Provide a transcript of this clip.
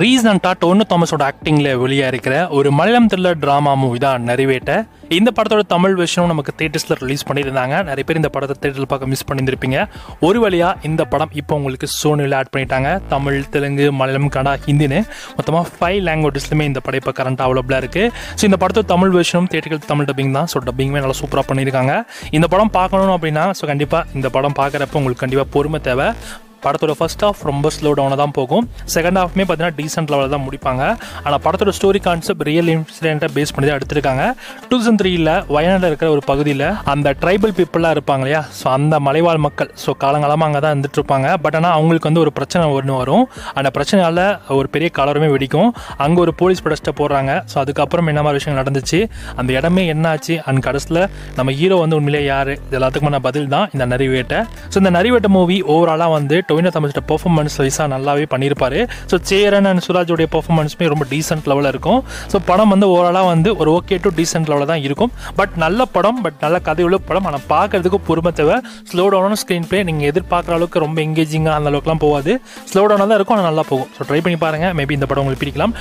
ரீசெண்டாக டோனு தாமஸோட ஆக்டிங்கில் வெளியாக இருக்கிற ஒரு மலையாளம் த்ரில்லர் ட்ராமா மூவி தான் நிறைவேட்ட. இந்த படத்தோட தமிழ் வெர்ஷனும் நமக்கு தேட்டர்ஸில் ரிலீஸ் பண்ணியிருந்தாங்க. நிறைய பேர் இந்த படத்தை தேட்டரில் பார்க்க மிஸ் பண்ணியிருந்திருப்பீங்க. ஒரு வழியாக இந்த படம் இப்போ உங்களுக்கு சோனியில் ஆட் பண்ணிட்டாங்க. தமிழ், தெலுங்கு, மலையாளம், கன்னடா, ஹிந்தின்னு மொத்தமாக 5 லாங்குவேஜஸ்லையுமே இந்த படம் இப்போ கரண்ட்டாக அவைலபிளாக இருக்குது. ஸோ இந்த படத்தோட தமிழ் வெர்ஷனும் தேட்டர்கள் தமிழ் டப்பிங் தான். ஸோ டப்பிங்குமே நல்லா சூப்பராக பண்ணியிருக்காங்க. இந்த படம் பார்க்கணும் அப்படின்னா ஸோ கண்டிப்பாக இந்த படம் பார்க்குறப்ப உங்களுக்கு கண்டிப்பாக பொறுமை தேவை. படத்தோட ஃபர்ஸ்ட் ஹாஃப் ரொம்ப ஸ்லோ டவுனாக தான் போகும். செகண்ட் ஹாஃப்மே பார்த்தீங்கன்னா டீசென்ட் லெவலில் தான் முடிப்பாங்க. ஆனால் படத்தோட ஸ்டோரி கான்செப்ட் ரியல் இன்சிடென்ட்டை பேஸ் பண்ணி தான் எடுத்திருக்காங்க. 2003 வயநாட்டில் இருக்கிற ஒரு பகுதியில் அந்த ட்ரைபல் பீப்புளாக இருப்பாங்க இல்லையா, ஸோ அந்த மலைவாழ் மக்கள் ஸோ காலங்காலமாக அங்கே தான் இருந்துட்டு இருப்பாங்க. பட் ஆனால் அவங்களுக்கு வந்து ஒரு பிரச்சனை ஒன்று வரும். அந்த பிரச்சனையால் ஒரு பெரிய கலருமே வெடிக்கும். அங்கே ஒரு போலீஸ் ப்ரொடெஸ்ட்டை போடுறாங்க. ஸோ அதுக்கப்புறம் என்ன மாதிரி விஷயங்கள் நடந்துச்சு, அந்த இடமே என்னாச்சு, அண்ட் கடைசியில் நம்ம ஹீரோ வந்து உண்மையிலே யார், இது எல்லாத்துக்குமான பதில் தான் இந்த நிறைவேட்ட. ஸோ இந்த நிறைவேட்ட மூவி ஓவராலாக வந்து டோவினோ தாமஸோட பெர்ஃபார்மன்ஸ் வைஸாக நல்லாவே பண்ணியிருப்பாரு. ஸோ சேரன் அண்ட் சுராஜோடைய பெர்ஃபார்மன்ஸுமே ரொம்ப டீசென்ட் லெவலில் இருக்கும். ஸோ படம் வந்து ஓவராலாக வந்து ஒரு ஓகே டு டீசென்ட் லெவலில் தான் இருக்கும். பட் நல்ல படம், பட் நல்ல கதையுள்ள படம். ஆனால் பார்க்கறதுக்கு பொறுமை தேவை. ஸ்லோ டவுனான ஸ்க்ரீன் பிளே, நீங்கள் எதிர்பார்க்குற அளவுக்கு ரொம்ப எங்கேஜிங்காக அந்த அளவுக்குலாம் போகாது. ஸ்லோ டவுனாக தான் இருக்கும், ஆனால் நல்லா போகும். ஸோ ட்ரை பண்ணி பாருங்கள். மேபி இந்த படம் உங்களுக்கு பிடிக்கலாம்.